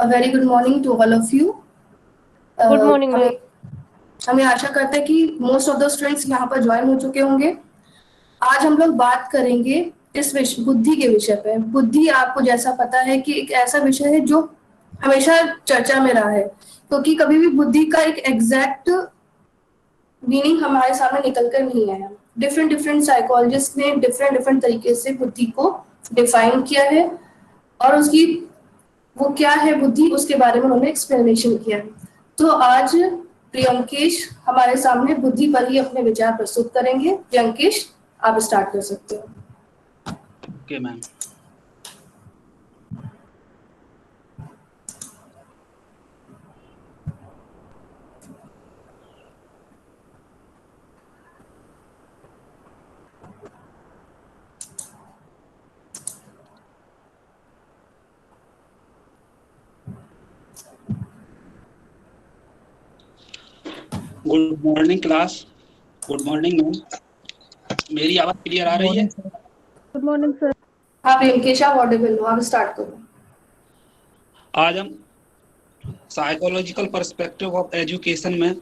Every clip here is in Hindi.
A very good morning to all of you. Good morning ma'am. हमें आशा करते हैं कि मोस्ट ऑफ द स्टूडेंट्स यहाँ पर ज्वाइन हो चुके होंगे। आज हम लोग बात करेंगे इस विषय बुद्धि के विषय पे। बुद्धि आपको जैसा पता है कि एक ऐसा विषय है जो हमेशा चर्चा में रहा है, क्योंकि कभी भी बुद्धि का एक एग्जैक्ट मीनिंग हमारे सामने निकल कर नहीं आया। डिफरेंट डिफरेंट साइकोलॉजिस्ट ने डिफरेंट डिफरेंट तरीके से बुद्धि को डिफाइन किया है और उसकी वो क्या है बुद्धि, उसके बारे में उन्होंने एक्सप्लेनेशन किया है। तो आज प्रियंकेश हमारे सामने बुद्धि पर ही अपने विचार प्रस्तुत करेंगे। प्रियंकेश, आप स्टार्ट कर सकते हो। Okay ma'am. Good morning class. Good morning ma'am. मेरी आवाज क्लियर आ रही है? Good morning sir. हाँ प्रियंकेश, आप ऑडिबल हो, आप स्टार्ट करो। आज हम साइकोलॉजिकल पर्सपेक्टिव ऑफ एजुकेशन में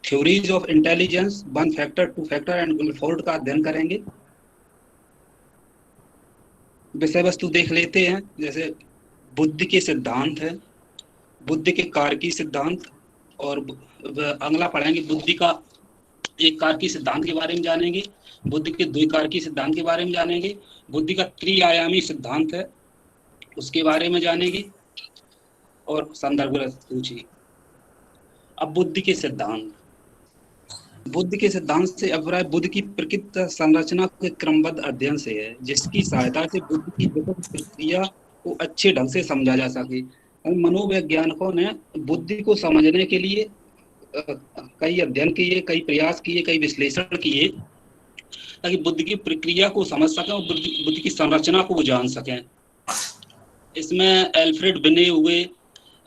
theories of intelligence, 1 factor, 2 factor and Guilford का अध्ययन करेंगे। विषय वस्तु देख लेते हैं। जैसे बुद्धि के सिद्धांत है, बुद्धि के कारकी सिद्धांत, और अगला पढ़ेंगे बुद्धि का एक कारकी सिद्धांत के बारे में जानेंगे, बुद्धि के द्विकारकी सिद्धांत के बारे में जानेंगे, बुद्धि का त्रिआयामी सिद्धांत है उसके बारे में जानेंगे, और संदर्भ सूची। अब बुद्धि के सिद्धांत। बुद्धि के सिद्धांत से अभिप्राय बुद्धि की प्रकृति संरचना के क्रमबद्ध अध्ययन से है, जिसकी सहायता से बुद्धि की विभिन्न प्रक्रिया को अच्छे ढंग से समझा जा सके। मनोवैज्ञानिकों ने बुद्धि को समझने के लिए कई अध्ययन किए, कई प्रयास किए, कई विश्लेषण किए, ताकि बुद्धि की प्रक्रिया को समझ सकें और बुद्धि की संरचना को जान सकें। इसमें एल्फ्रेड बिने हुए,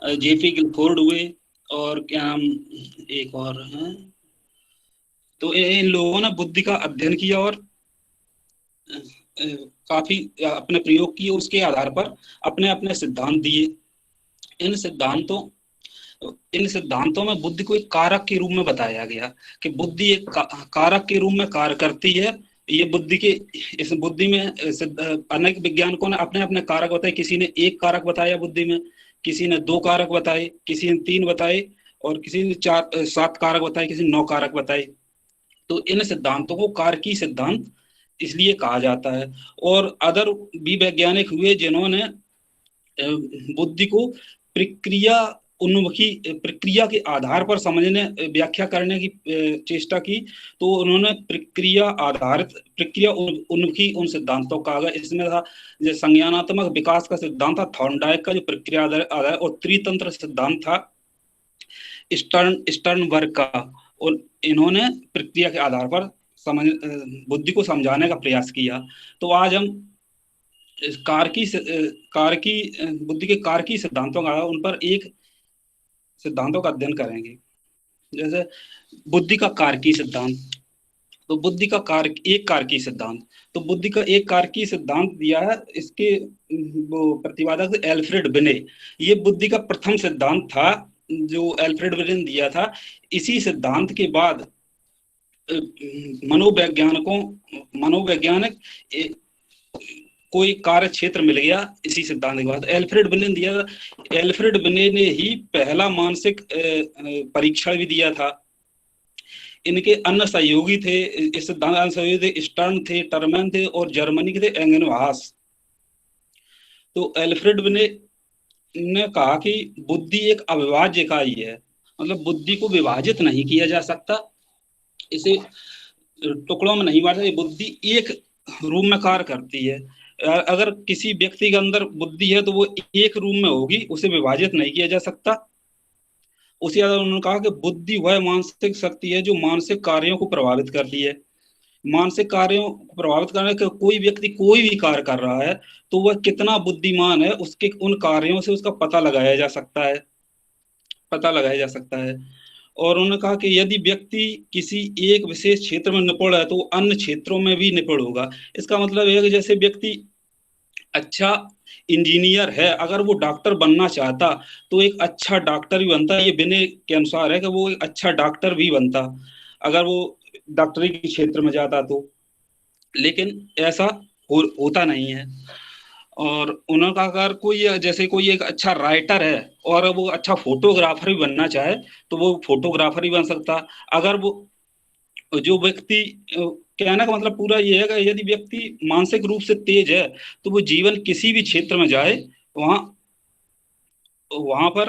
जेफी गिलफोर्ड हुए, और क्या एक और हैं। तो इन लोगों ने बुद्धि का अध्ययन किया और काफी अपने प्रयोग किए, उसके आधार पर अपने अपने सिद्धांत दिए। इन सिद्धांतों में बुद्धि को एक कारक के रूप में बताया गया कि बुद्धि एक कारक के रूप में कार्य करती है। ये बुद्धि के इस बुद्धि में अनेक वैज्ञानिकों ने अपने अपने कारक बताए। किसी ने 1 कारक बताया बुद्धि में, किसी ने 2 कारक बताए, किसी ने 3 बताए, और किसी ने 7 कारक बताए, किसी ने 9 कारक बताए। तो इन सिद्धांतों को कारकी सिद्धांत इसलिए कहा जाता है। और अदर भी वैज्ञानिक हुए जिन्होंने बुद्धि को प्रक्रिया के आधार पर समझने, व्याख्या करने की चेष्टा की। तो उन्होंने प्रक्रिया उनकी उन सिद्धांतों का आगे इसमें था। जो संज्ञानात्मक विकास का सिद्धांत था थॉर्नडाइक का, जो प्रक्रिया आधार, और त्रितंत्र सिद्धांत था स्टर्नबर्ग का। और इन्होंने प्रक्रिया के आधार पर बुद्धि को समझाने का प्रयास किया। तो आज हम बुद्धि के कारकी सिद्धांतों का, उन पर एक सिद्धांतों का अध्ययन करेंगे। जैसे बुद्धि का कारकी सिद्धांत। तो बुद्धि का एक कारकी सिद्धांत, तो बुद्धि का एक कारकी सिद्धांत दिया है। इसके वो प्रतिपादक एल्फ्रेड बिने। ये बुद्धि का प्रथम सिद्धांत था जो एल्फ्रेड बिने ने दिया था। इसी सिद्धांत के बाद मनोवैज्ञानिक कोई कार्य क्षेत्र मिल गया। इसी सिद्धांत के बाद एल्फ्रेड बिने ने दिया। एल्फ्रेड बिने ने ही पहला मानसिक परीक्षण भी दिया था। इनके अन्य सहयोगी थे, इस सिद्धांत अन्य सहयोगी थे, स्टर्न थे, टर्मन थे, और जर्मनी के थे एंगनवास। तो एल्फ्रेड बिने ने कहा कि बुद्धि एक अविभाज्य इकाई है, मतलब बुद्धि को विभाजित नहीं किया जा सकता, इसे टुकड़ों में नहीं बांटा। बुद्धि एक रूम में कार्य करती है। अगर किसी व्यक्ति के अंदर बुद्धि है तो वो एक रूम में होगी, उसे विभाजित नहीं किया जा सकता। उसी आधार उन्होंने कहा कि बुद्धि वह मानसिक शक्ति है जो मानसिक कार्यों को प्रभावित करती है। मानसिक कार्यों को प्रभावित करने के कोई व्यक्ति कोई भी कार्य कर रहा है तो वह कितना बुद्धिमान है उसके उन कार्यों से उसका पता लगाया जा सकता है। और उन्होंने कहा कि यदि व्यक्ति किसी एक विशेष क्षेत्र में निपुण है तो वो अन्य क्षेत्रों में भी निपुण होगा। इसका मतलब है कि जैसे व्यक्ति अच्छा इंजीनियर है, अगर वो डॉक्टर बनना चाहता तो एक अच्छा डॉक्टर भी बनता। ये विनय के अनुसार है कि वो एक अच्छा डॉक्टर भी बनता अगर वो डॉक्टरी के क्षेत्र में जाता तो। लेकिन ऐसा होता नहीं है। और उन्होंने कहा अगर कोई जैसे कोई एक अच्छा राइटर है और वो अच्छा फोटोग्राफर भी बनना चाहे तो वो फोटोग्राफर भी बन सकता। अगर वो जो व्यक्ति कहने का मतलब पूरा ये है कि यदि व्यक्ति मानसिक रूप से तेज है तो वो जीवन किसी भी क्षेत्र में जाए वहां वहां पर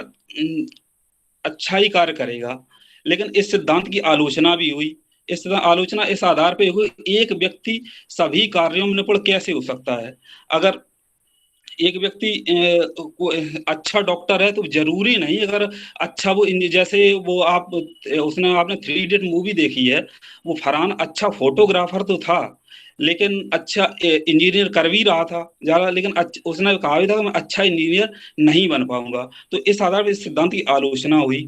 अच्छा ही कार्य करेगा। लेकिन इस सिद्धांत की आलोचना भी हुई। आलोचना इस आधार पे हुई, एक व्यक्ति सभी कार्यों में निपुण कैसे हो सकता है। अगर एक व्यक्ति अच्छा डॉक्टर है तो जरूरी नहीं अगर अच्छा वो जैसे वो आप उसने आपने 3 इडियट मूवी देखी है, वो फरहान अच्छा फोटोग्राफर तो था लेकिन अच्छा इंजीनियर कर भी रहा था ज्यादा, लेकिन उसने कहा भी था कि मैं अच्छा इंजीनियर नहीं बन पाऊंगा। तो इस आधार पर इस सिद्धांत की आलोचना हुई।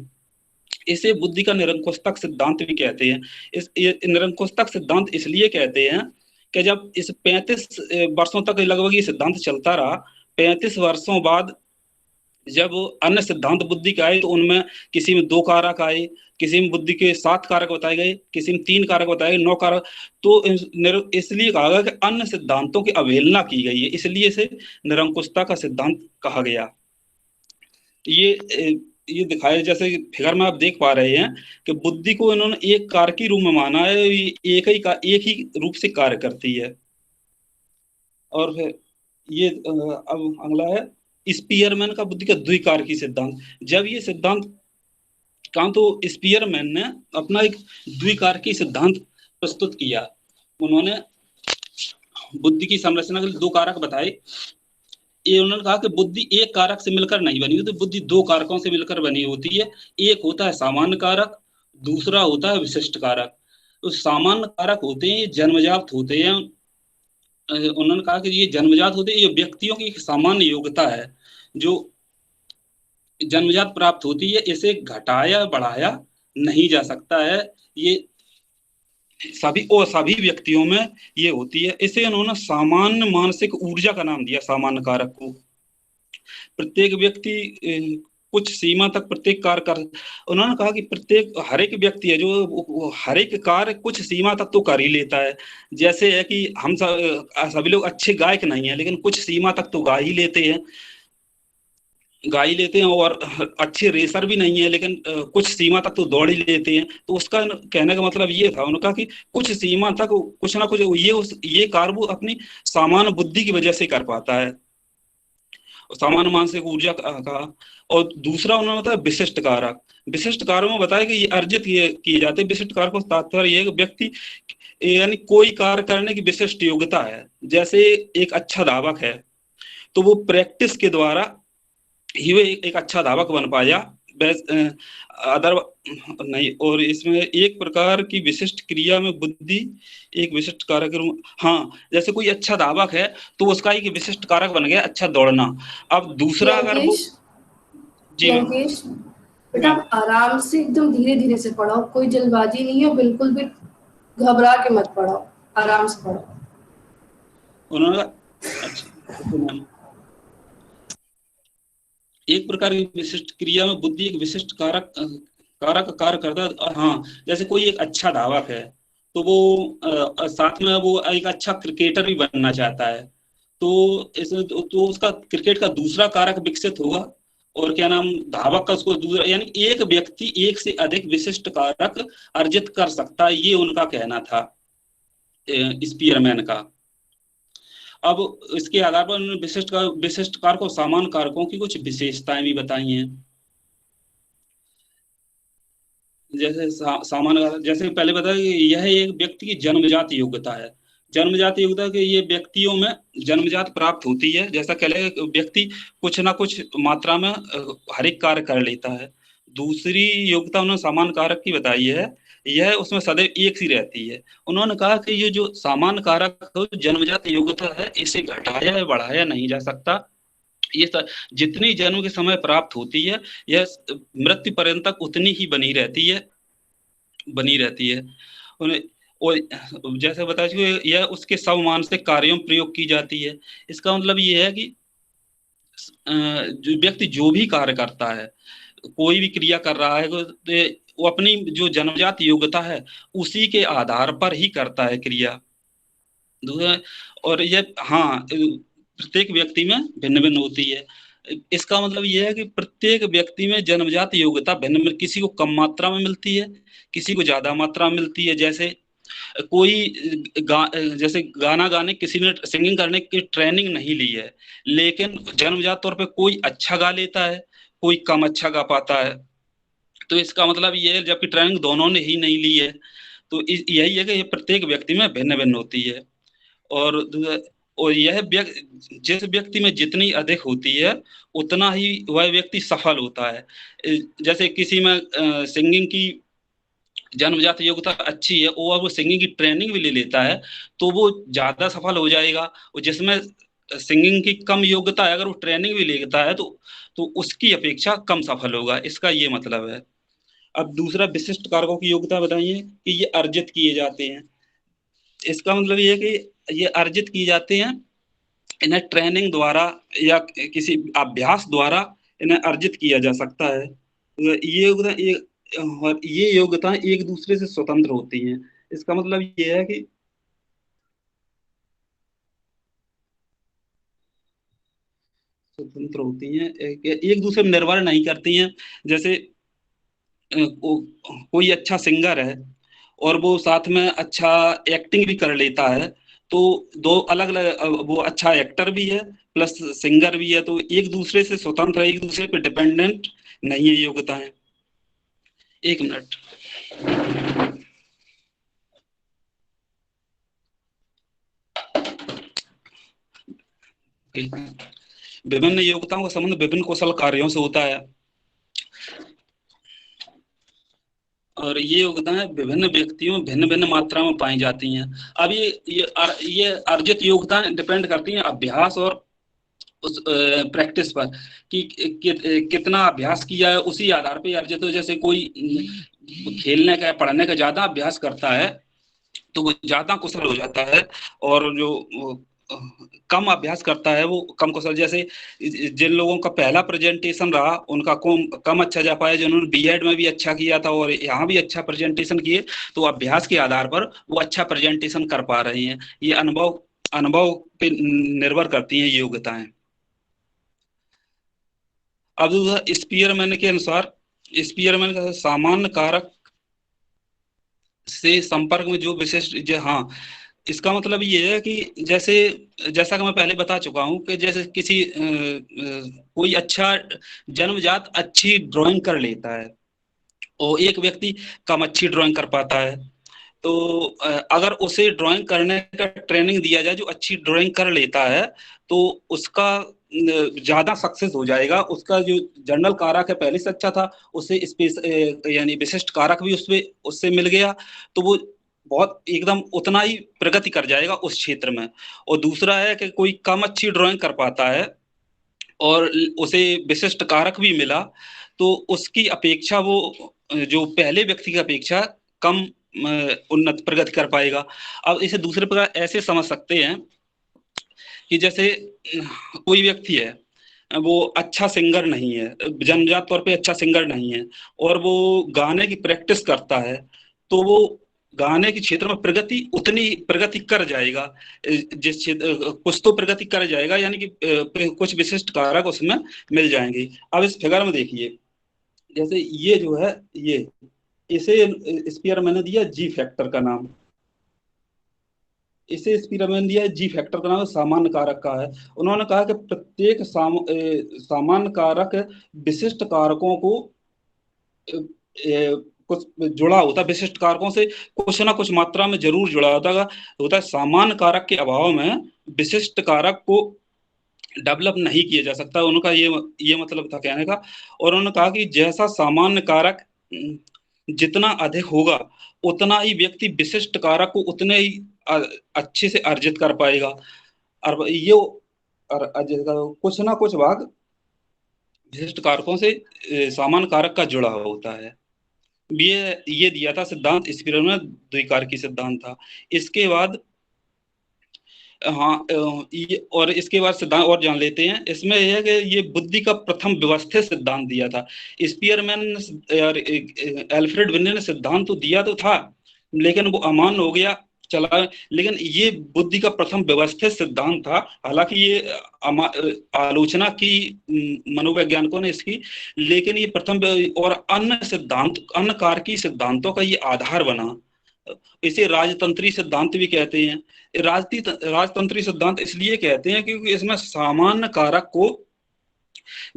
इसे बुद्धि का निरंकुशता सिद्धांत भी कहते हैं। ये निरंकुशता सिद्धांत इसलिए कहते हैं कि जब इस 35 वर्षों तक लगभग ये सिद्धांत चलता रहा, 35 वर्षों बाद जब अन्य सिद्धांत बुद्धि के आए तो उनमें किसी में 2 कारक आए, किसी में बुद्धि के 7 कारक बताए गए, किसी में 3 कारक बताए गए, 9 कारक। तो इसलिए कहा गया कि अन्य सिद्धांतों की अवहेलना की गई है, इसलिए इसे निरंकुशता का सिद्धांत कहा गया। ये दिखाया जैसे फिगर में आप देख पा रहे हैं कि बुद्धि को इन्होंने एक कारक के रूप में माना है, एक ही रूप से कार्य करती है। और फिर ये अब अगला है स्पीयरमैन का बुद्धि का द्विकारकी सिद्धांत। जब ये सिद्धांत कहा तो स्पीयरमैन ने अपना एक द्विकारकी सिद्धांत प्रस्तुत किया। उन्होंने बुद्धि की संरचना के लिए 2 कारक बताए। ये उन्होंने कहा कि बुद्धि एक कारक से मिलकर नहीं बनी होती, बुद्धि 2 कारकों से मिलकर बनी होती है। एक होता है सामान्य कारक, दूसरा होता है विशिष्ट कारक। तो सामान्य कारक होते हैं, ये जन्मजात होते हैं। उन्होंने कहा कि ये जन्मजात होते हैं, ये व्यक्तियों की सामान्य योग्यता है जो जन्मजात प्राप्त होती है, इसे घटाया बढ़ाया नहीं जा सकता है। ये सभी व्यक्तियों में ये होती है। इसे उन्होंने सामान्य मानसिक ऊर्जा का नाम दिया, सामान्य कारक को। प्रत्येक व्यक्ति कुछ सीमा तक प्रत्येक कार्य कर, उन्होंने कहा कि प्रत्येक हर एक व्यक्ति है जो हर एक कार्य कुछ सीमा तक तो कर ही लेता है। जैसे है कि हम सभी लोग अच्छे गायक नहीं है लेकिन कुछ सीमा तक तो गा ही लेते हैं और अच्छे रेसर भी नहीं है लेकिन कुछ सीमा तक तो दौड़ ही लेते हैं। तो उसका कहने का मतलब ये था, उन्होंने कहा कि कुछ सीमा तक कुछ ना कुछ ये कार्य वो अपनी सामान्य बुद्धि की वजह से कर पाता है, सामान्य मानसिक ऊर्जा का। और दूसरा उन्होंने बताया विशिष्ट कारक। विशिष्ट कारकों में बताया कि ये अर्जित किए जाते हैं। विशिष्ट कारकों का तात्पर्य ये है कि व्यक्ति यानी कोई कार्य करने की विशिष्ट योग्यता है। जैसे एक अच्छा धावक है तो वो प्रैक्टिस के द्वारा ही वो एक अच्छा धावक बन पाया, अदर नहीं। और इसमें एक प्रकार की विशिष्ट क्रिया में बुद्धि एक विशिष्ट कारक के रूप, हाँ जैसे कोई अच्छा धावक है तो उसका एक विशिष्ट कारक बन गया अच्छा दौड़ना। अब दूसरा अगर वो जी लंकेश बेटा आप आराम से एकदम धीरे धीरे से पढ़ाओ, कोई जल्दबाजी नहीं है, बिल्कुल भी घबरा के मत पढ़ाओ, आराम से पढ़ाओ। उन्होंने अच्छा एक प्रकार की विशिष्ट क्रिया में बुद्धि एक विशिष्ट कारक कार्य करता है। हाँ जैसे कोई एक अच्छा धावक है तो वो साथ में वो एक अच्छा क्रिकेटर भी बनना चाहता है तो उसका क्रिकेट का दूसरा कारक विकसित होगा। और क्या नाम धावक का उसको दूसरा, यानी एक व्यक्ति एक से अधिक विशिष्ट कारक अर्जित कर सकता है, ये उनका कहना था स्पीयरमैन का। अब इसके आधार पर उन्होंने विशिष्ट कारकों सामान्य कारकों की कुछ विशेषताएं भी बताई हैं। जैसे सामान्य जैसे पहले बताया कि यह एक व्यक्ति की जन्मजात योग्यता है। जन्मजात योग्यता के ये व्यक्तियों में जन्मजात प्राप्त होती है। जैसा कह रहे व्यक्ति कुछ ना कुछ मात्रा में हर एक कार्य कर लेता है। दूसरी योग्यता उन्होंने सामान्य कारक की बताई है, यह उसमें सदैव एक सी रहती है। उन्होंने कहा कि ये जो सामान्य कारक जन्मजात योग्यता है इसे घटाया या बढ़ाया नहीं जा सकता। ये जितनी जन्म के समय प्राप्त होती है यह मृत्यु पर्यंत तक उतनी ही बनी रहती है। उन्हें और जैसे बता चुके यह उसके सममानसिक कार्यों में प्रयोग की जाती है। इसका मतलब ये है कि जो व्यक्ति जो भी कार्य करता है, कोई भी क्रिया कर रहा है, वो अपनी जो जन्मजात योग्यता है उसी के आधार पर ही करता है क्रिया। दूसरा, और ये हाँ प्रत्येक व्यक्ति में भिन्न भिन्न होती है। इसका मतलब ये है कि प्रत्येक व्यक्ति में जन्मजात योग्यता भिन्न भिन्न, किसी को कम मात्रा में मिलती है, किसी को ज्यादा मात्रा में मिलती है। जैसे जैसे गाना गाने, किसी ने सिंगिंग करने की ट्रेनिंग नहीं ली है, लेकिन जन्मजात तौर पे कोई अच्छा गा लेता है, कोई कम अच्छा गा पाता है। तो इसका मतलब ये है, जबकि ट्रेनिंग दोनों ने ही नहीं ली है। तो यही है कि ये प्रत्येक व्यक्ति में भिन्न भिन्न होती है। और और यह जिस व्यक्ति में जितनी अधिक होती है उतना ही वह व्यक्ति सफल होता है। जैसे किसी में सिंगिंग की जन्मजात योग्यता अच्छी है और वो सिंगिंग की ट्रेनिंग भी ले लेता है, तो वो ज्यादा सफल हो जाएगा। और जिसमें सिंगिंग की कम योग्यता है, अगर वो ट्रेनिंग भी लेता है तो उसकी अपेक्षा कम सफल होगा। इसका ये मतलब है। अब दूसरा, विशिष्ट कारकों की योग्यता बताइए कि ये अर्जित किए जाते हैं। इसका मतलब ये है कि ये अर्जित किए जाते हैं, इन्हें ट्रेनिंग द्वारा या किसी अभ्यास द्वारा इन्हें अर्जित किया जा सकता है। ये योग्यताएं एक दूसरे से स्वतंत्र होती हैं। इसका मतलब ये है कि स्वतंत्र होती हैं, एक दूसरे में निर्भर नहीं करती हैं। जैसे कोई अच्छा सिंगर है और वो साथ में अच्छा एक्टिंग भी कर लेता है, तो दो अलग अलग, वो अच्छा एक्टर भी है प्लस सिंगर भी है, तो एक दूसरे से स्वतंत्र है, एक दूसरे पे डिपेंडेंट नहीं है योग्यताएं। एक मिनट। विभिन्न योग्यताओं का संबंध विभिन्न कौशल कार्यों से होता है, और ये योग्यताएं विभिन्न व्यक्तियों में भिन्न भिन्न मात्रा में पाई जाती हैं। अब ये अर्जित योग्यताएं डिपेंड करती हैं अभ्यास और उस प्रैक्टिस पर, कितना अभ्यास किया है, उसी आधार पर अर्जित हो। जैसे कोई खेलने का पढ़ने का ज्यादा अभ्यास करता है तो वो ज्यादा कुशल हो जाता है, और जो कम अभ्यास करता है वो कम कुशल। जैसे जिन लोगों का पहला प्रेजेंटेशन रहा उनका कम अच्छा जा पाया, जिन्होंने बीएड में भी अच्छा किया था और यहाँ भी अच्छा प्रेजेंटेशन किए, तो अभ्यास के आधार पर वो अच्छा प्रेजेंटेशन कर पा रहे हैं। ये अनुभव अनुभव पे निर्भर करती हैं योग्यताएं। अब स्पीयरमैन के अनुसार, स्पीयरमैन का सामान्य कारक से संपर्क में जो विशिष्ट हाँ, इसका मतलब ये है कि जैसा कि मैं पहले बता चुका हूं कि जैसे कोई अच्छा जन्मजात अच्छी ड्राइंग कर लेता है और एक व्यक्ति कम अच्छी ड्राइंग कर पाता है, तो अगर उसे ड्राइंग करने का ट्रेनिंग दिया जाए, जो अच्छी ड्राइंग कर लेता है तो उसका ज्यादा सक्सेस हो जाएगा। उसका जो जनरल कारक है पहले से अच्छा था, उससे स्पेस यानी विशिष्ट कारक भी उससे मिल गया, तो वो बहुत एकदम उतना ही प्रगति कर जाएगा उस क्षेत्र में। और दूसरा है कि कोई कम अच्छी ड्राइंग कर पाता है और उसे विशिष्ट कारक भी मिला, तो उसकी अपेक्षा वो जो पहले व्यक्ति की अपेक्षा कम उन्नत प्रगति कर पाएगा। अब इसे दूसरे प्रकार ऐसे समझ सकते हैं कि जैसे कोई व्यक्ति है, वो अच्छा सिंगर नहीं है, जन्मजात तौर पे अच्छा सिंगर नहीं है, और वो गाने की प्रैक्टिस करता है, तो वो गाने के क्षेत्र में उतनी प्रगति कर जाएगा। जिस क्षेत्र कुछ तो प्रगति कर जाएगा, यानी कि कुछ विशिष्ट कारक उसमें मिल जाएंगे। अब इस फिगर में देखिए, जैसे ये जो है इसे स्पीयर मैंने दिया जी फैक्टर का नाम, इसे स्पीयर मैंने दिया जी फैक्टर का नाम सामान्य कारक का है। उन्होंने कहा कि प्रत्येक सामान्य कारक विशिष्ट कारकों को कुछ जुड़ा होता है, विशिष्ट कारकों से कुछ ना कुछ मात्रा में जरूर जुड़ा होता है। सामान्य कारक के अभाव में विशिष्ट कारक को डेवलप नहीं किया जा सकता। उनका ये मतलब था कहने का। और उन्होंने कहा कि जैसा सामान्य कारक जितना अधिक होगा, उतना ही व्यक्ति विशिष्ट कारक को उतने ही अच्छे से अर्जित कर पाएगा। और ये कुछ ना कुछ भाग विशिष्ट कारकों से सामान्य कारक का जुड़ा होता है। ये दिया था सिद्धांत स्पिरमैन द्विकारकी सिद्धांत था। इसके बाद हाँ और इसके बाद सिद्धांत और जान लेते हैं। इसमें यह है कि ये बुद्धि का प्रथम व्यवस्थित सिद्धांत दिया था स्पीयरमैन और एल्फ्रेड विन्ने ने। सिद्धांत तो दिया तो था लेकिन वो अमान्य हो गया चला, लेकिन ये बुद्धि का प्रथम व्यवस्थित सिद्धांत था। हालांकि ये आलोचना की मनोवैज्ञानिकों ने इसकी, लेकिन ये प्रथम और अन्य कारकी सिद्धांतों का ये आधार बना। इसे राजतंत्री सिद्धांत भी कहते हैं। राजतंत्री सिद्धांत इसलिए कहते हैं क्योंकि इसमें सामान्य कारक को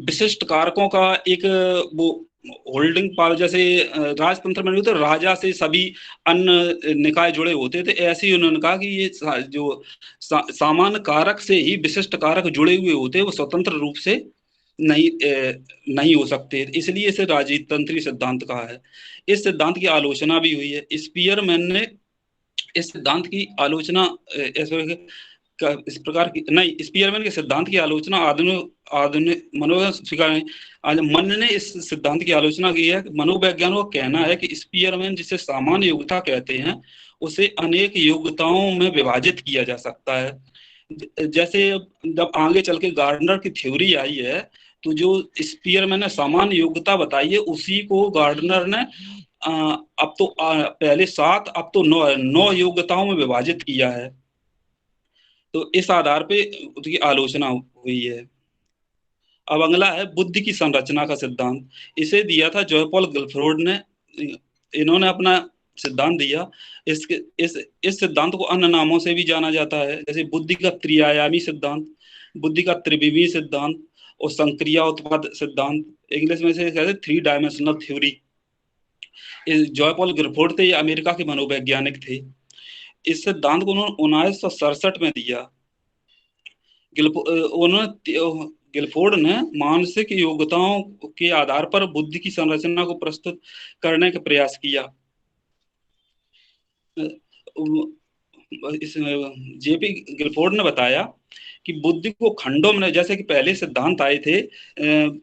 विशिष्ट कारकों का एक वो होल्डिंग पावर, जैसे राजतंत्र में तो राजा से सभी अन्य निकाय जुड़े होते थे, ऐसे ही उन्होंने कहा कि ये जो सामान्य कारक से ही विशिष्ट कारक जुड़े हुए होते, वो स्वतंत्र रूप से नहीं हो सकते, इसलिए इसे राजतंत्री सिद्धांत कहा है। इस सिद्धांत की आलोचना भी हुई है। स्पीयरमैन ने इस सिद्धांत की आलोचना इस प्रकार की नहीं, स्पीयरमैन के सिद्धांत की आलोचना आधुनिक मन ने इस सिद्धांत की आलोचना की है। मनोवैज्ञानिकों का कहना है कि स्पीयरमैन जिसे सामान्य योग्यता कहते हैं उसे अनेक योग्यताओं में विभाजित किया जा सकता है। जैसे जब आगे चल के गार्डनर की थ्योरी आई है तो जो स्पीयरमैन ने सामान्य योग्यता बताई है उसी को गार्डनर ने अब तो पहले 7 अब तो 9 योग्यताओं में विभाजित किया है। तो इस आधार पे उसकी आलोचना हुई है। अब अगला है बुद्धि की संरचना का सिद्धांत। इसे दिया था जॉय पॉल गिलफोर्ड ने। इन्होंने अपना सिद्धांत दिया। इस सिद्धांत को अन्य नामों से भी जाना जाता है, जैसे बुद्धि का त्रिआयामी सिद्धांत, बुद्धि का त्रिविमीय सिद्धांत और संक्रिया उत्पाद सिद्धांत। इंग्लिश में से कहते 3 dimensional theory. Joy Paul Guilford थे, ये अमेरिका के मनोवैज्ञानिक थे। इस सिद्धांत को उन्होंने 1967 में दिया। गिलफोर्ड ने मानसिक योग्यताओं के आधार पर बुद्धि की संरचना को प्रस्तुत करने का प्रयास किया। जेपी गिलफोर्ड ने बताया कि बुद्धि को खंडों में, जैसे कि पहले सिद्धांत आए थे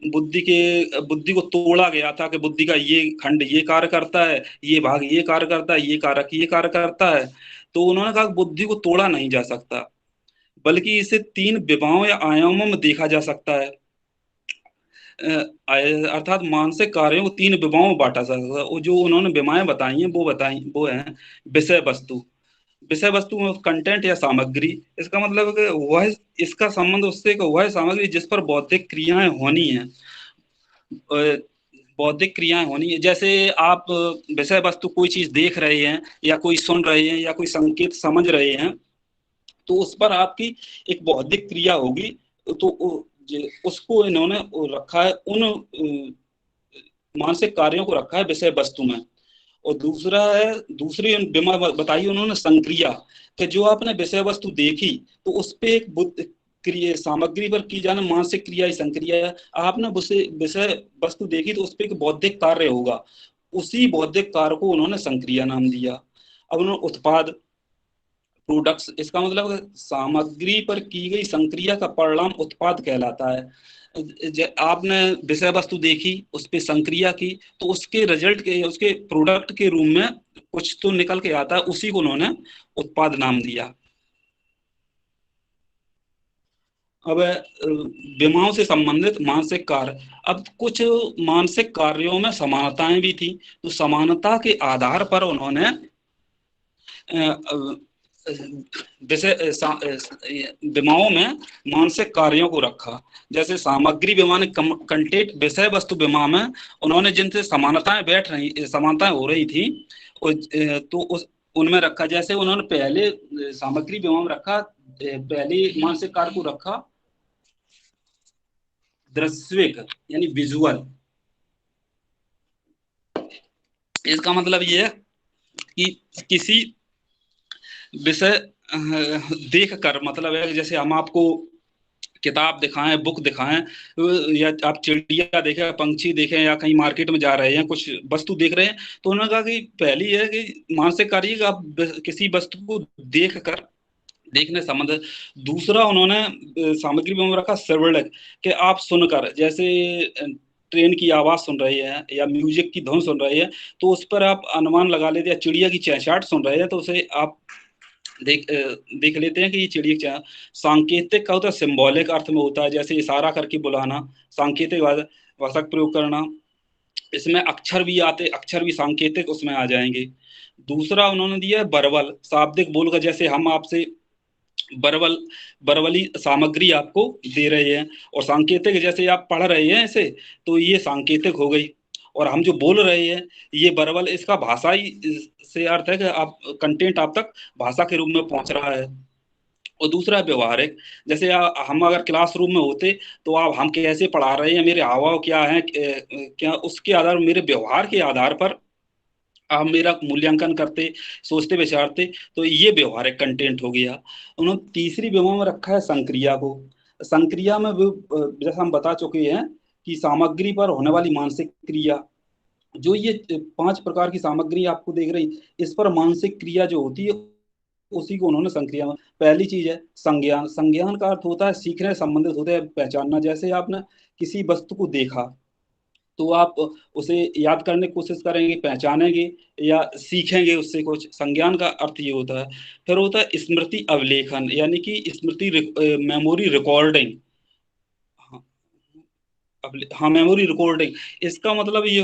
बुद्धि को तोड़ा गया था कि बुद्धि का ये खंड ये कार्य करता है, ये भाग ये कार्य करता है, ये कारक ये कार्य करता है। तो उन्होंने कहा बुद्धि को तोड़ा नहीं जा सकता, बल्कि इसे 3 विभागों या आयामों में देखा जा सकता है। अर्थात मानसिक कार्यों को 3 विभागों में बांटा जा सकता है। और जो उन्होंने विभाएं बताई हैं वो है विषय वस्तु। विषय वस्तु में कंटेंट या सामग्री, इसका मतलब है कि वह, इसका संबंध उससे वह सामग्री जिस पर बौद्धिक क्रियाएं होनी है। बौद्धिक क्रियाएं होनी है, जैसे आप विषय वस्तु कोई चीज देख रहे हैं या कोई सुन रहे हैं या कोई संकेत समझ रहे हैं, तो उस पर आपकी एक बौद्धिक क्रिया होगी। तो उसको इन्होंने रखा है, उन मानसिक कार्यों को रखा है विषय वस्तु में। और दूसरी बताई उन्होंने संक्रिया, कि जो आपने विषय वस्तु देखी तो उस पर एक क्रिया सामग्री पर की जाने मानसिक क्रिया ही संक्रिया है। आपने विषय वस्तु देखी तो उस पर एक बौद्धिक कार्य होगा, उसी बौद्धिक कार्य को उन्होंने संक्रिया नाम दिया। अब उन्होंने उत्पाद प्रोडक्ट्स, इसका मतलब सामग्री पर की गई संक्रिया का परिणाम उत्पाद कहलाता है। आपने विषय वस्तु देखी, उस पर संक्रिया की, तो उसके रिजल्ट के, उसके प्रोडक्ट के रूप में कुछ तो निकल के आता है, उसी को उन्होंने उत्पाद नाम दिया। अब विमाओं से संबंधित मानसिक कार्य। अब कुछ मानसिक कार्यों में समानताएं भी थी, तो समानता के आधार पर उन्होंने विमाओं में मानसिक कार्यों को रखा। जैसे सामग्री विमा ने कंटेंट, विषय वस्तु विमा में उन्होंने जिनसे समानताएं हो रही थी तो उनमें रखा। जैसे उन्होंने पहले सामग्री विमा में रखा, पहले मानसिक कार्य को रखा दृश्यिक यानी विजुअल। इसका मतलब ये है कि किसी विषय देख कर, मतलब है जैसे हम आपको किताब दिखाएं, बुक दिखाएं, या आप चिड़िया देखें, पंछी देखें, या कहीं मार्केट में जा रहे हैं कुछ वस्तु देख रहे हैं, तो उन्होंने कहा कि पहली है कि मानसिक कार्य आप किसी वस्तु को देख कर, देखने संबंध। दूसरा उन्होंने सामग्री में रखा श्रवण, कि आप सुनकर, जैसे ट्रेन की आवाज सुन रहे हैं या म्यूजिक की धुन सुन रहे हैं, तो उस पर आप अनुमान लगा लेते हैं। चिड़िया की चहचहाट सुन रहे हैं तो उसे आप देख लेते हैं कि ये चिड़िया क्या। सांकेतिक का होता है, सिंबॉलिक अर्थ में होता है, जैसे इशारा करके बुलाना, सांकेतिक भाषा का प्रयोग करना। इसमें अक्षर भी आते, अक्षर भी सांकेतिक उसमें आ जाएंगे। दूसरा उन्होंने दिया है बरवल, शाब्दिक बोल का, जैसे हम आपसे बरवल बरवली सामग्री आपको दे रहे हैं, और सांकेतिक जैसे आप पढ़ रहे हैं इसे, तो ये सांकेतिक हो गई। और हम जो बोल रहे हैं ये बरवल, इसका भाषाई से अर्थ है कि आप कंटेंट आप तक भाषा के रूप में पहुंच रहा है। और दूसरा है व्यवहारिक, जैसे हम अगर क्लासरूम में होते तो आप हम कैसे पढ़ा रहे हैं, मेरे हाव भाव क्या है, क्या उसके आधार, मेरे व्यवहार के आधार पर आप मेरा मूल्यांकन करते, सोचते विचारते, तो ये व्यवहारिक कंटेंट हो गया। उन्होंने तीसरी विमा में रखा है संक्रिया को। संक्रिया में जैसा हम बता चुके हैं कि सामग्री पर होने वाली मानसिक क्रिया, जो ये 5 प्रकार की सामग्री आपको देख रही, इस पर मानसिक क्रिया जो होती है उसी को उन्होंने संक्रिया में। पहली चीज है संज्ञान। संज्ञान का अर्थ होता है सीखने से संबंधित होता है, पहचानना। जैसे आपने किसी वस्तु को देखा तो आप उसे याद करने की कोशिश करेंगे, पहचानेंगे या सीखेंगे उससे कुछ। संज्ञान का अर्थ ये होता है। फिर होता है स्मृति अवलेखन, यानी कि स्मृति मेमोरी रिकॉर्डिंग। हाँ, मेमोरी रिकॉर्डिंग, इसका मतलब ये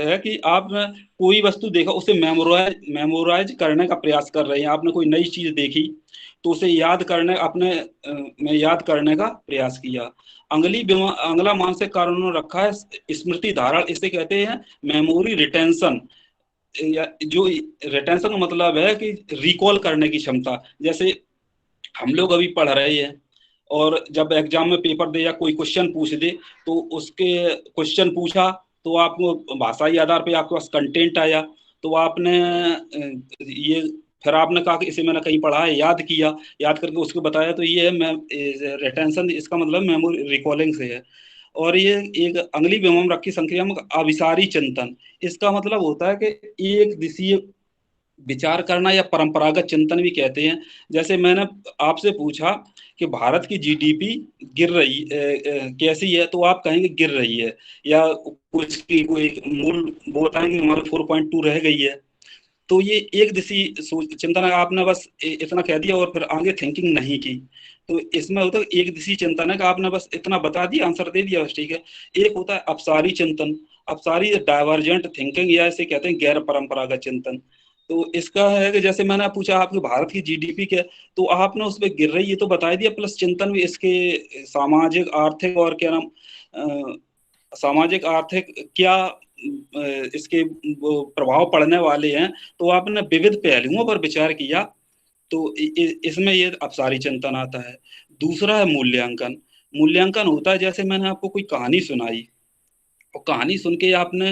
है कि आपने कोई वस्तु देखा, उसे मेमोराइज करने का प्रयास कर रहे हैं। आपने कोई नई चीज देखी तो उसे याद करने, अपने में याद करने का प्रयास किया। अगला मानसिक कारण उन्होंने रखा है स्मृति धारण। इसे कहते हैं मेमोरी रिटेंशन, या जो रिटेंशन का मतलब है कि रिकॉल करने की क्षमता। जैसे हम लोग अभी पढ़ रहे हैं और जब एग्जाम में पेपर दे या कोई क्वेश्चन पूछ दे, तो उसके क्वेश्चन पूछा तो आपको भाषाई आधार पे आपके पास कंटेंट आया, तो आपने ये फिर आपने कहा कि इसे मैंने कहीं पढ़ा है, याद किया, याद करके उसको बताया, तो ये है मैं रिटेंशन। इसका मतलब मेमोरी रिकॉलिंग से है। और ये एक अगली विमम रखी संक्रियात्मक अभिसारी चिंतन। इसका मतलब होता है कि एक दिशीय विचार करना, या परंपरागत चिंतन भी कहते हैं। जैसे मैंने आपसे पूछा कि भारत की जीडीपी गिर रही कैसी है, तो आप कहेंगे गिर रही है, या कुछ की कोई मूल बताएंगे हमारे 4.2 रह गई है। तो ये एक दिशी चिंतन है, आपने बस इतना कह दिया और फिर आगे थिंकिंग नहीं की। तो इसमें होता है एक दिशी चिंतन है कि आपने बस इतना बता दिया, आंसर दे दिया, बस ठीक है। एक होता है अपसारी चिंतन। अपसारी डाइवर्जेंट थिंकिंग, या इसे कहते हैं गैर परंपरागत चिंतन। तो इसका है कि जैसे मैंने पूछा आपके भारत की जीडीपी क्या, तो आपने उस पर गिर रही है तो बता दिया, प्लस चिंतन भी इसके सामाजिक आर्थिक और क्या नाम सामाजिक आर्थिक क्या इसके प्रभाव पड़ने वाले हैं, तो आपने विविध पहलुओं पर विचार किया, तो इसमें ये अपसारी चिंतन आता है। दूसरा है मूल्यांकन। मूल्यांकन होता है जैसे मैंने आपको कोई कहानी सुनाई और कहानी सुन के आपने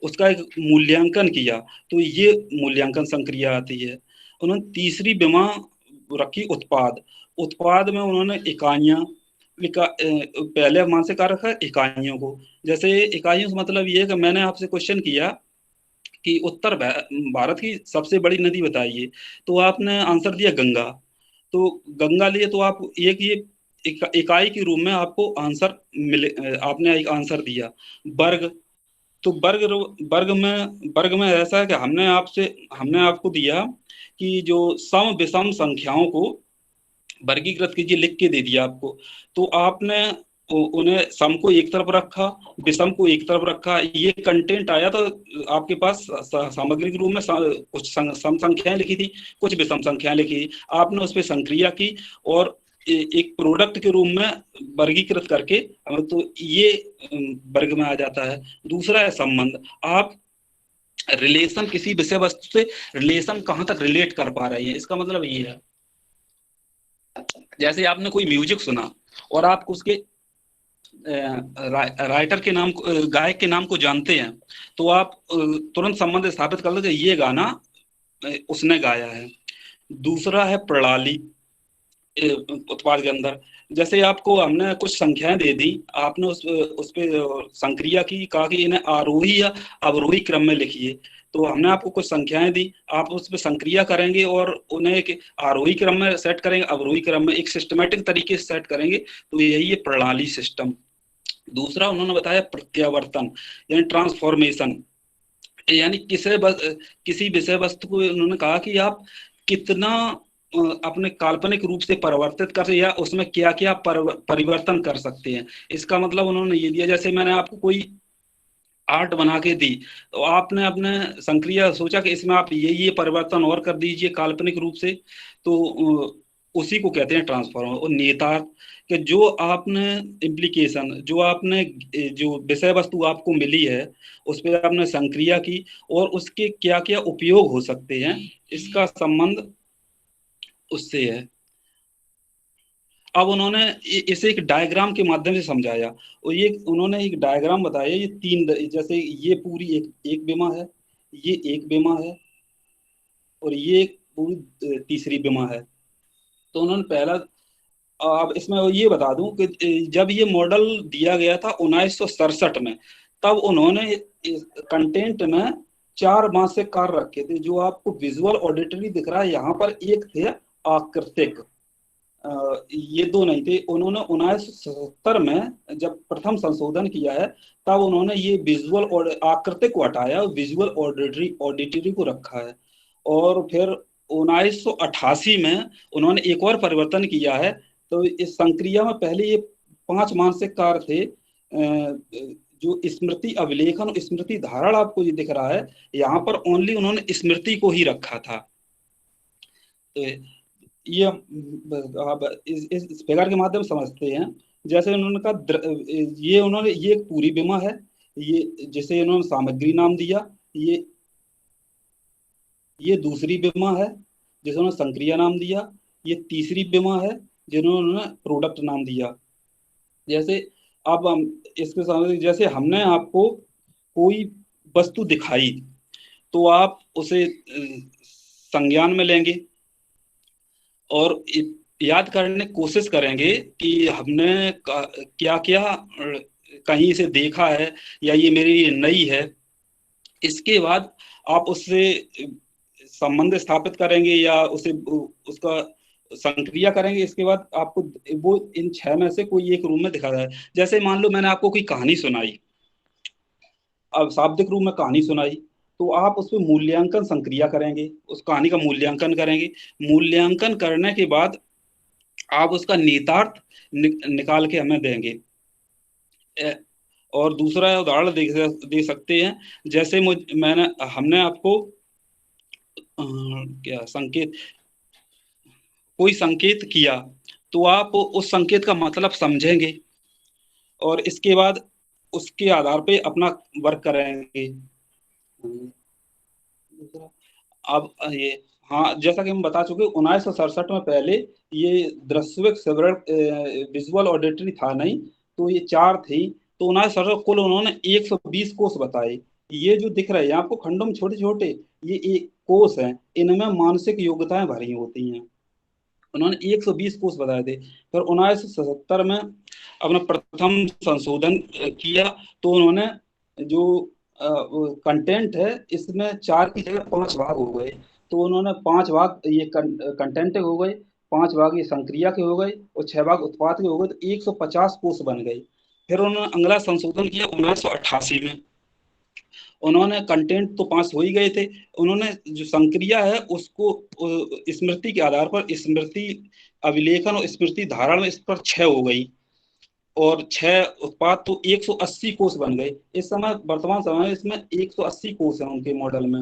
उसका एक मूल्यांकन किया, तो ये मूल्यांकन संक्रिया आती है। उन्होंने तीसरी विमा रखी उत्पाद। उत्पाद में उन्होंने इकाइयां, पहले मानसिक कार रखा इकाइयों को। जैसे इकाइयों से मतलब ये है कि मैंने आपसे क्वेश्चन किया कि उत्तर भारत की सबसे बड़ी नदी बताइए, तो आपने आंसर दिया गंगा। तो गंगा लिए तो आप एक ये इकाई के रूप में आपको आंसर मिले, आपने एक आंसर दिया। वर्ग, तो वर्ग में ऐसा है कि हमने आपको दिया कि जो सम विषम संख्याओं को वर्गीकृत कीजिए, लिख के दे दिया आपको। तो आपने उन्हें सम को एक तरफ रखा, विषम को एक तरफ रखा, ये कंटेंट आया। तो आपके पास सामग्री के रूप में कुछ सम संख्याएं लिखी थी, कुछ विषम संख्याएं लिखी, आपने उस पर संक्रिया की और एक प्रोडक्ट के रूप में वर्गीकृत करके, तो ये वर्ग में आ जाता है। दूसरा है संबंध। आप रिलेशन, किसी विषय वस्तु से रिलेशन कहाँ तक रिलेट कर पा रहे हैं, इसका मतलब ये है। जैसे आपने कोई म्यूजिक सुना और आप उसके राइटर के नाम, गायक के नाम को जानते हैं, तो आप तुरंत संबंध स्थापित कर लो ये गाना उसने गाया है। दूसरा है प्रणाली उत्पाद के अंदर। जैसे आपको हमने कुछ संख्याएं दे दी, आपने उस पे संक्रिया की, कहा कि इन्हें आरोही या अवरोही क्रम में लिखिए। तो हमने आपको कुछ संख्याएं दी, आप उस पर संक्रिया करेंगे और उन्हें एक आरोही क्रम में सेट करेंगे, अवरोही क्रम में, एक सिस्टमेटिक तरीके से सेट करेंगे। तो यही है प्रणाली सिस्टम। दूसरा उन्होंने बताया प्रत्यावर्तन यानी ट्रांसफॉर्मेशन, यानी किसी विषय वस्तु को उन्होंने कहा कि आप कितना अपने काल्पनिक रूप से परिवर्तित कर या उसमें क्या क्या परिवर्तन कर सकते हैं। इसका मतलब उन्होंने ये दिया, जैसे मैंने आपको कोई आर्ट बना के दी, तो आपने अपने संक्रिया सोचा कि इसमें आप ये परिवर्तन और कर दीजिए काल्पनिक रूप से, तो उसी को कहते हैं ट्रांसफॉर्म। और नेतार्थ कि जो आपने इम्प्लीकेशन, जो विषय वस्तु आपको मिली है उस पर आपने संक्रिया की और उसके क्या क्या उपयोग हो सकते हैं, इसका संबंध उससे है। अब उन्होंने इसे एक डायग्राम के माध्यम से समझाया, और ये उन्होंने एक डायग्राम बताया, ये तीन, जैसे ये पूरी एक विमा है, ये एक विमा है, और ये एक पूरी तीसरी विमा है। तो उन्होंने पहला, अब इसमें ये बता दूं कि जब ये मॉडल दिया गया था 1967 में, तब उन्होंने कंटेंट में 4 मासिक कार्य रखे थे, जो आपको विजुअल ऑडिटरी दिख रहा है यहाँ पर, एक थे आकृतिक, ये दो नहीं थे। उन्होंने 1977 में जब प्रथम संशोधन किया है, तब उन्होंने ये विजुअल और आकृतिक को हटाया, विजुअल ऑडिटरी को रखा है। और फिर 1988 में उन्होंने एक और परिवर्तन किया है। तो इस संक्रिया में पहले ये 5 मानसिक कार्य थे, जो स्मृति अभिलेखन, स्मृति धारण आपको ये दिख रहा है, यहाँ पर ओनली उन्होंने स्मृति को ही रखा था। तो ये आप इस फिगर के माध्यम से समझते हैं। जैसे उन्होंने कहा, ये एक पूरी विमा है, ये जिसे उन्होंने सामग्री नाम दिया, ये दूसरी विमा है जिसे उन्होंने संक्रिया नाम दिया, ये तीसरी विमा है जिन्होंने प्रोडक्ट नाम दिया। जैसे अब हम इसके सामने, जैसे हमने आपको कोई वस्तु दिखाई, तो आप उसे संज्ञान में लेंगे और याद करने की कोशिश करेंगे कि हमने क्या क्या कहीं से देखा है या ये मेरी नई है। इसके बाद आप उससे संबंध स्थापित करेंगे या उसका संक्रिया करेंगे। इसके बाद आपको वो इन 6 में से कोई एक रूम में दिखा रहा है। जैसे मान लो मैंने आपको कोई कहानी सुनाई, अब शाब्दिक रूप में कहानी सुनाई, तो आप उस पर मूल्यांकन संक्रिया करेंगे, उस कहानी का मूल्यांकन करेंगे। मूल्यांकन करने के बाद आप उसका निहितार्थ निकाल के हमें देंगे। और दूसरा उदाहरण दे सकते हैं, जैसे हमने आपको कोई संकेत किया, तो आप उस संकेत का मतलब समझेंगे और इसके बाद उसके आधार पे अपना वर्क करेंगे। अब ये, हाँ, जैसा कि हम बता चुके 1967 में पहले ये दृश्यविक विजुअल ऑडिटरी था नहीं, तो ये 4 थी। तो 1967 कुल उन्होंने 120 कोष बताए। ये जो दिख रहे हैं आपको खंडों में छोटे छोटे, ये एक कोष हैं, इनमें मानसिक योग्यताएं भरी होती हैं। उन्होंने 120 कोष बताए थे। फिर 1977 में अपना प्रथम संशोधन किया, तो उन्होंने जो कंटेंट है इसमें 4 की जगह 5 भाग हो गए। तो उन्होंने 5 भाग ये कंटेंट के हो गए, 5 भाग ये संक्रिया के हो गए और 6 भाग उत्पाद के हो गए, तो 150 कोष बन गए। फिर उन्होंने अगला संशोधन किया 1988 में। उन्होंने कंटेंट तो 5 हो ही गए थे, उन्होंने जो संक्रिया है उसको स्मृति के आधार पर स्मृति अभिलेखन और स्मृति धारण में इस पर 6 हो गई और 6 उत्पाद, तो 180 कोष बन गए। इस समय वर्तमान समय में इसमें 180 कोष हैं उनके मॉडल में।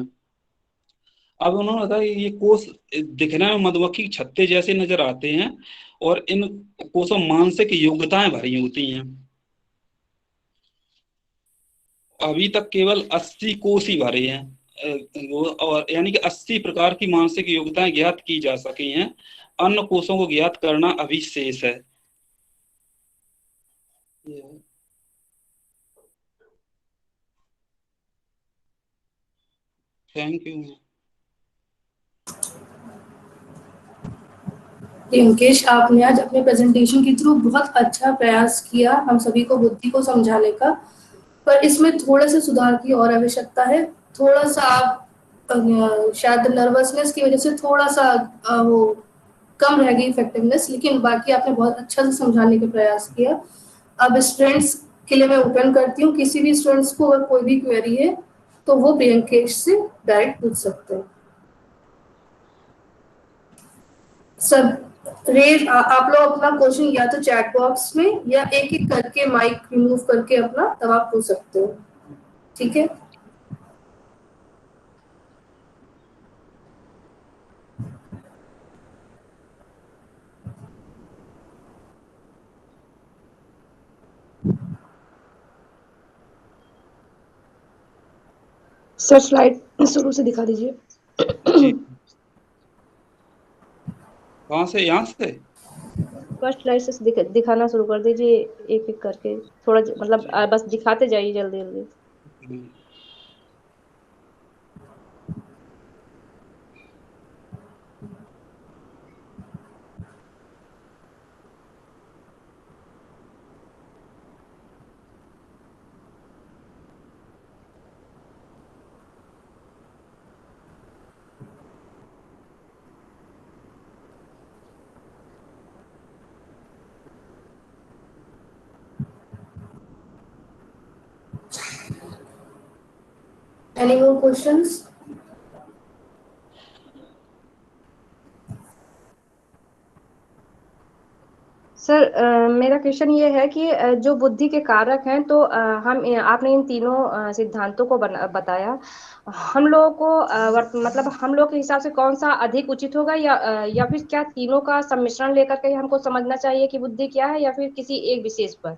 अब उन्होंने बताया ये कोष दिखने में मधुमक्खी छत्ते जैसे नजर आते हैं और इन कोषों मानसिक योग्यताएं भरी होती हैं। अभी तक केवल 80 कोष ही भरे हैं, और यानी कि 80 प्रकार की मानसिक योग्यताएं ज्ञात की जा सकी हैं। अन्य कोषों को ज्ञात करना अभी शेष है। Thank you. मुकेश, आपने आज अपने प्रेजेंटेशन के थ्रू बहुत अच्छा प्रयास किया हम सभी को बुद्धि को समझाने का, पर इसमें थोड़ा सा सुधार की और आवश्यकता है। थोड़ा सा आप शायद नर्वसनेस की वजह से थोड़ा सा वो कम रह गई इफेक्टिवनेस, लेकिन बाकी आपने बहुत अच्छा से समझाने का प्रयास किया। अब स्टूडेंट्स के लिए मैं ओपन करती हूँ। किसी भी स्टूडेंट्स को अगर कोई भी क्वेरी है तो वो प्रियंकेश से डायरेक्ट पूछ सकते हैं। सब रेज आप लोग अपना क्वेश्चन या तो चैट बॉक्स में या एक एक करके माइक रिमूव करके अपना तब आप पूछ सकते हो, ठीक है। सर स्लाइड शुरू से दिखा दीजिए। जी कहाँ से? यहाँ से फर्स्ट स्लाइड से दिखाना शुरू कर दीजिए, एक एक करके थोड़ा मतलब बस दिखाते जाइए जल्दी जल्दी। Any more questions? सर मेरा क्वेश्चन ये है कि जो बुद्धि के कारक हैं तो आपने इन तीनों सिद्धांतों को बताया। हम लोगों को मतलब हम लोग के हिसाब से कौन सा अधिक उचित होगा, या फिर क्या तीनों का सम्मिश्रण लेकर के हमको समझना चाहिए कि बुद्धि क्या है, या फिर किसी एक विशेष पर?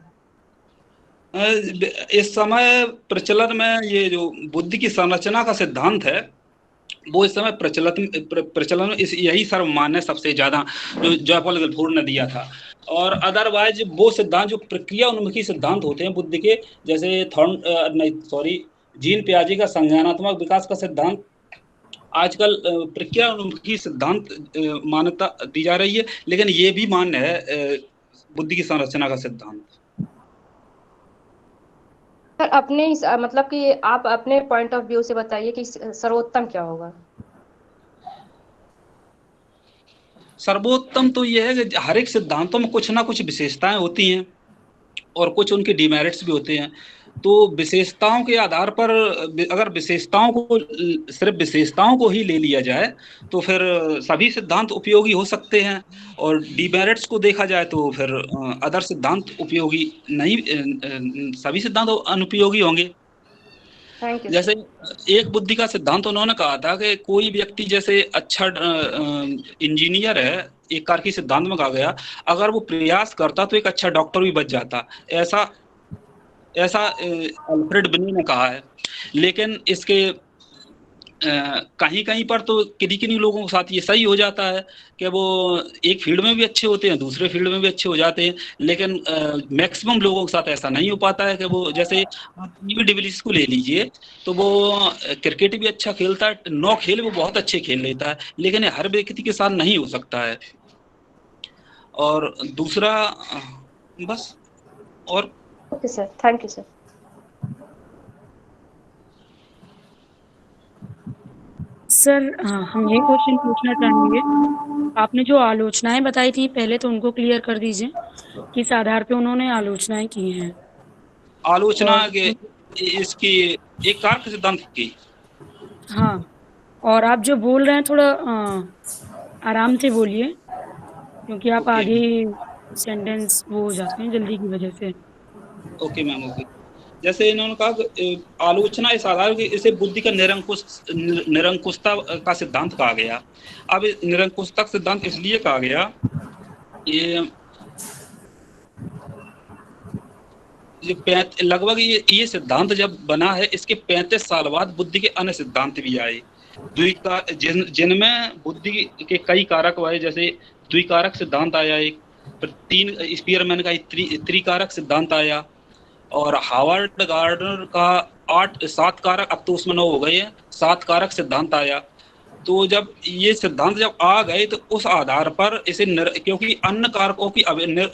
इस समय प्रचलन में ये जो बुद्धि की संरचना का सिद्धांत है वो इस समय प्रचलन में यही सर्वमान्य सबसे ज्यादा जो जयपाल गलफोर्ड ने दिया था। और अदरवाइज वो सिद्धांत जो प्रक्रिया उन्मुखी सिद्धांत होते हैं बुद्धि के, जैसे जीन पियाजे का संज्ञानात्मक विकास का सिद्धांत, आजकल प्रक्रिया उन्मुखी सिद्धांत मान्यता दी जा रही है, लेकिन ये भी मान्य है बुद्धि की संरचना का सिद्धांत। सर अपने मतलब कि आप अपने पॉइंट ऑफ व्यू से बताइए कि सर्वोत्तम क्या होगा। सर्वोत्तम तो यह है कि हर एक सिद्धांतों में कुछ ना कुछ विशेषताएं होती हैं और कुछ उनके डिमेरिट्स भी होते हैं। तो विशेषताओं के आधार पर अगर सिर्फ विशेषताओं को ही ले लिया जाए तो फिर सभी सिद्धांत उपयोगी हो सकते हैं, और डिमेरिट्स को देखा जाए तो फिर अदर सिद्धांत उपयोगी नहीं, सभी सिद्धांत अनुपयोगी होंगे। जैसे एक बुद्धि का सिद्धांत उन्होंने कहा था कि कोई व्यक्ति जैसे अच्छा इंजीनियर है, एक कार की सिद्धांत में कहा गया, अगर वो प्रयास करता तो एक अच्छा डॉक्टर भी बच जाता। ऐसा ऐसा अल्फ्रेड बिनी ने कहा है। लेकिन इसके कहीं कहीं पर तो किन्हीं किन्हीं लोगों के साथ ये सही हो जाता है कि वो एक फील्ड में भी अच्छे होते हैं, दूसरे फील्ड में भी अच्छे हो जाते हैं, लेकिन मैक्सिमम लोगों के साथ ऐसा नहीं हो पाता है कि वो, जैसे आप डिविलियर्स को ले लीजिए तो वो क्रिकेट भी अच्छा खेलता है, 9 खेल वो बहुत अच्छे खेल लेता है, लेकिन हर व्यक्ति के साथ नहीं हो सकता है। और दूसरा बस। और okay sir, thank you sir. Sir हम ये क्वेश्चन पूछना चाहेंगे, आपने जो आलोचनाएं बताई थी पहले तो उनको क्लियर कर दीजिए, किस आधार पे उन्होंने आलोचनाएं की हैं। आलोचना और के इसकी एक कारक सिद्धांत की। हाँ, और आप जो बोल रहे हैं थोड़ा आराम से बोलिए, क्योंकि आप ओके आगे सेंटेंस वो हो जाते हैं जल्दी की वजह से। Okay ma'am okay. जैसे इन्होंने कहा कि आलोचना इस आधार की, इसे बुद्धि का निरंकुशता का सिद्धांत कहा गया। अब निरंकुशता का सिद्धांत इसलिए कहा गया, लगभग ये सिद्धांत जब बना है इसके 35 साल बाद बुद्धि के अन्य सिद्धांत भी आए, जिनमें बुद्धि के कई कारक आए। जैसे द्विकारक सिद्धांत आया, एक 3 स्पीयरमैन का त्रिकारक सिद्धांत आया, और हार्वर्ड गार्डनर का 7 कारक, अब तो उसमें 9 हो गए हैं, 7 कारक सिद्धांत आया। तो जब ये सिद्धांत जब आ गए तो उस आधार पर इसे क्योंकि अन्य कारकों की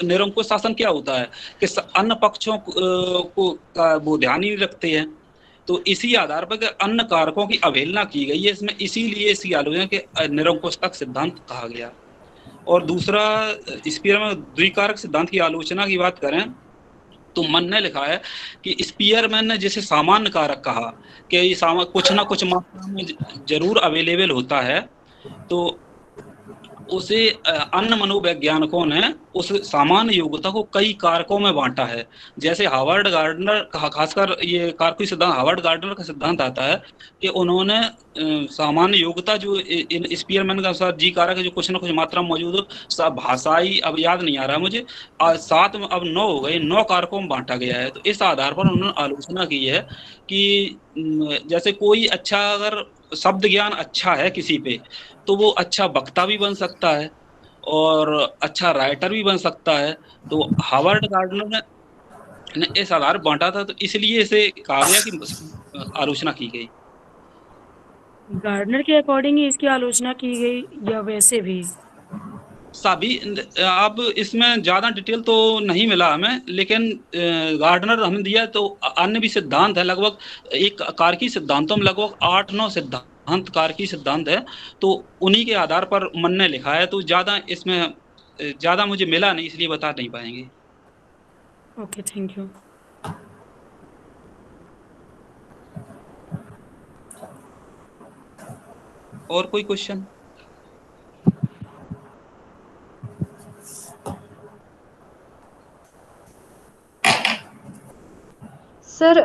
निरंकुश शासन क्या होता है कि अन्य पक्षों को का वो ध्यान ही नहीं रखते हैं, तो इसी आधार पर अन्य कारकों की अवहेलना की गई है इसमें, इसीलिए इसकी आलोचना के निरंकुशता सिद्धांत कहा गया। और दूसरा स्पीयर में द्विकारक सिद्धांत की आलोचना की बात करें तो मन ने लिखा है कि स्पीयरमैन ने जिसे सामान्य कारक कहा कि ये कुछ ना कुछ मात्रा में जरूर अवेलेबल होता है, तो उसे अन्य मनोवैज्ञानिकों ने उस सामान्य योग्यता को कई कारकों में बांटा है। जैसे हार्वर्ड गार्डनर, खासकर ये कारकीय सिद्धांत हार्वर्ड गार्डनर का सिद्धांत आता है कि उन्होंने सामान्य योग्यता जो इन स्पीयरमैन के अनुसार जी कारक है जो कुछ ना कुछ मात्रा में मौजूद हो, भाषाई अब याद नहीं आ रहा मुझे, 7 में अब 9 हो गए, 9 कारकों में बांटा गया है। तो इस आधार पर उन्होंने आलोचना की है कि जैसे कोई अच्छा अगर शब्द ज्ञान अच्छा है किसी पे, तो वो अच्छा वक्ता भी बन सकता है और अच्छा राइटर भी बन सकता है। तो हार्वर्ड गार्डनर ने इस आधार बांटा था, तो इसलिए इसे कहा गया कि आलोचना की गई। गार्डनर के अकॉर्डिंग ही इसकी आलोचना की गई या वैसे भी? सभी, अब इसमें ज्यादा डिटेल तो नहीं मिला हमें, लेकिन गार्डनर हमें दिया तो अन्य भी सिद्धांत है, लगभग एक कारकीय सिद्धांतों में लगभग 8-9 सिद्धांत कारकीय सिद्धांत है, तो उन्हीं के आधार पर मन ने लिखा है। तो ज्यादा इसमें ज्यादा मुझे मिला नहीं, इसलिए बता नहीं पाएंगे। Okay, thank you. और कोई क्वेश्चन? सर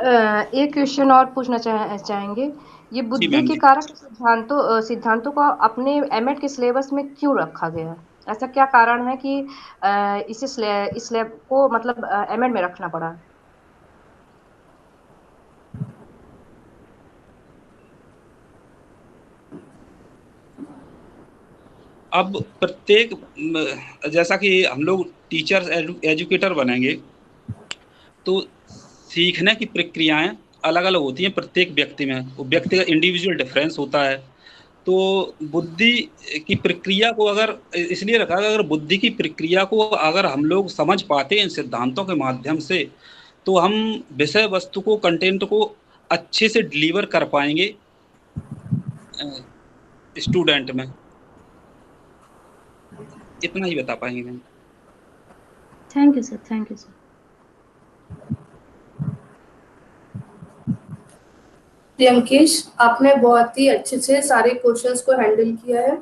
एक क्वेश्चन और पूछना चाहेंगे। ये जी बुद्धि मैम के जी। कारक सिद्धांतों को अपने एमएड के सिलेबस में क्यों रखा गया? ऐसा क्या कारण है कि इस स्लैब को मतलब एमएड में रखना पड़ा? अब प्रत्येक जैसा कि हम लोग टीचर एजुकेटर बनेंगे, तो सीखने की प्रक्रियाएं अलग अलग होती हैं प्रत्येक व्यक्ति में, वो व्यक्ति का इंडिविजुअल डिफरेंस होता है। तो बुद्धि की प्रक्रिया को अगर इसलिए रखा, अगर बुद्धि की प्रक्रिया को अगर हम लोग समझ पाते हैं इन सिद्धांतों के माध्यम से, तो हम विषय वस्तु को, कंटेंट को अच्छे से डिलीवर कर पाएंगे स्टूडेंट में। इतना ही बता पाएंगे ma'am. Thank you sir, thank you sir. Priyankesh, आपने बहुत ही अच्छे से सारे क्वेश्चंस को हैंडल किया है।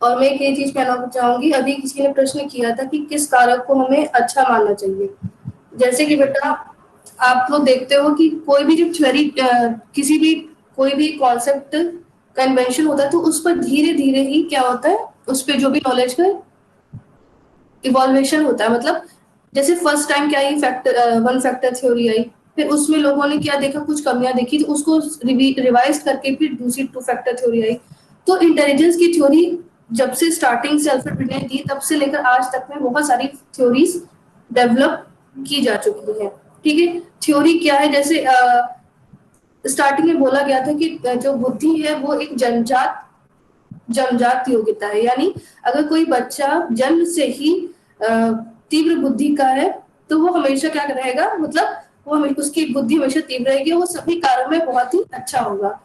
और मैं एक ये चीज कहना चाहूंगी, अभी किसी ने प्रश्न किया था कि किस कारक को हमें अच्छा मानना चाहिए। जैसे कि बेटा आप लोग देखते हो कि कोई भी जो थ्योरी, किसी भी कोई भी कॉन्सेप्ट कन्वेंशन होता है, तो उस पर धीरे धीरे ही क्या होता है, उस पर जो भी नॉलेज का इवॉल्वेशन होता है। मतलब जैसे फर्स्ट टाइम क्या आई, वन फैक्टर थ्योरी आई, फिर उसमें लोगों ने क्या देखा, कुछ कमियां देखी, तो उसको रिवाइज करके फिर दूसरी 2 फैक्टर थ्योरी आई। तो इंटेलिजेंस की थ्योरी जब से स्टार्टिंग से अल्फ्रेड ने दी, तब से लेकर आज तक में बहुत सारी थ्योरीज डेवलप की जा चुकी है। ठीक है, थ्योरी क्या है, जैसे स्टार्टिंग में बोला गया था कि जो बुद्धि है वो एक जन्मजात योग्यता है। यानी अगर कोई बच्चा जन्म से ही तीव्र बुद्धि का है, तो वो हमेशा क्या रहेगा, मतलब वो उसकी बुद्धि हमेशा तीव्र रहेगी, वो सभी कार्यों में बहुत ही अच्छा होगा।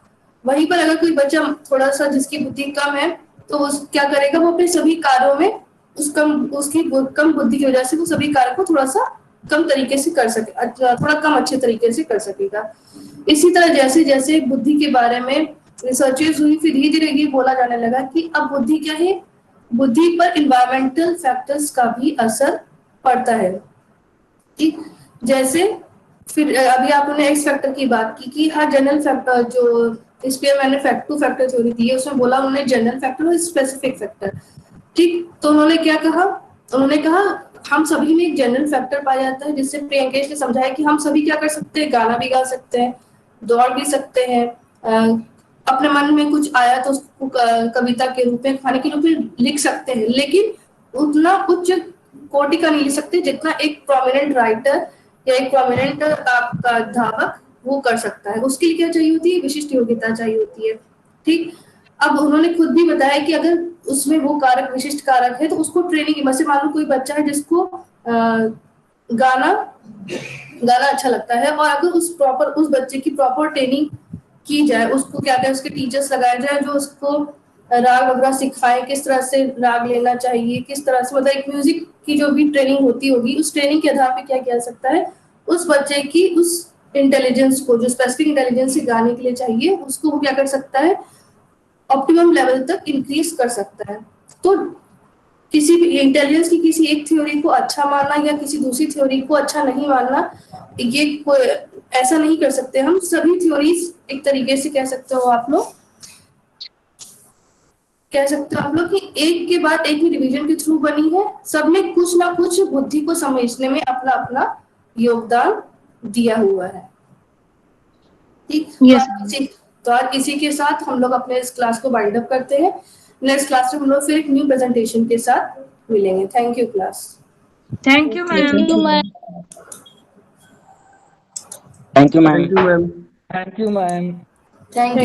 वहीं पर अगर कोई बच्चा थोड़ा सा जिसकी बुद्धि कम है, तो वो क्या करेगा, वो अपने सभी कार्यों में उसकी कम बुद्धि की वजह से वो सभी कार्यों को थोड़ा सा कम तरीके से कर सके, थोड़ा कम अच्छे तरीके से कर सकेगा। इसी तरह जैसे जैसे बुद्धि के बारे में रिसर्चेस हुई, फिर धीरे धीरे ये बोला जाने लगा कि अब बुद्धि क्या है, बुद्धि पर इन्वायरमेंटल फैक्टर्स का भी असर पड़ता है। ठीक, जैसे फिर अभी आपने एक्स फैक्टर की बात की कि हर जनरल फैक्टर, जो इस पे मैंने 2 फैक्टर थ्योरी दी है, उसमें बोला उन्होंने जनरल फैक्टर और स्पेसिफिक फैक्टर। ठीक, तो उन्होंने क्या कहा, उन्होंने कहा हम सभी में एक जनरल फैक्टर पाया जाता है, जिससे प्रियंकेश ने समझाया कि हम सभी क्या कर सकते हैं, गाना भी गा सकते हैं, दौड़ भी सकते हैं, अपने मन में कुछ आया तो उसको कविता के रूप में, खाने के रूप में लिख सकते हैं, लेकिन उतना उच्च कोटि का नहीं लिख सकते जितना एक प्रोमिनेंट राइटर या एक प्रोमिनेंट आपका अध्यापक वो कर सकता है। उसके लिए क्या चाहिए होती है, विशिष्ट योग्यता चाहिए होती है। ठीक, अब उन्होंने खुद भी बताया कि अगर उसमें वो कारक विशिष्ट कारक है, तो उसको ट्रेनिंग, वैसे मान लो कोई बच्चा है जिसको गाना अच्छा लगता है, और अगर उस बच्चे की प्रॉपर ट्रेनिंग की जाए, उसको क्या कहते हैं, उसके टीचर्स लगाए जाए जो उसको राग वगैरह सिखाए, किस तरह से राग लेना चाहिए, किस तरह से, मतलब एक म्यूजिक की जो भी ट्रेनिंग होती होगी, उस ट्रेनिंग के आधार पे क्या किया जा सकता है, उस बच्चे की उस इंटेलिजेंस को, जो स्पेसिफिक इंटेलिजेंस सिखाने के लिए चाहिए, उसको वो क्या कर सकता है, ऑप्टिमम लेवल तक इंक्रीज कर सकता है। तो किसी भी इंटेलिजेंस की किसी एक थ्योरी को अच्छा मानना या किसी दूसरी थ्योरी को अच्छा नहीं मानना, ये कोई ऐसा नहीं कर सकते हम। सभी थ्योरीज एक तरीके से कह सकते हो आप लोग कि एक के बाद एक ही डिवीजन के थ्रू बनी है। सब में कुछ ना कुछ बुद्धि को समझने में अपना अपना योगदान दिया हुआ है। ठीक, तो आज इसी के साथ हम लोग अपने इस क्लास को वाइंड अप करते हैं। नेक्स्ट क्लास में हम लोग फिर एक न्यू प्रेजेंटेशन के साथ मिलेंगे। Thank you class. Thank you ma'am. Thank you ma'am. Thank you ma'am. Thank you ma'am. Thank you.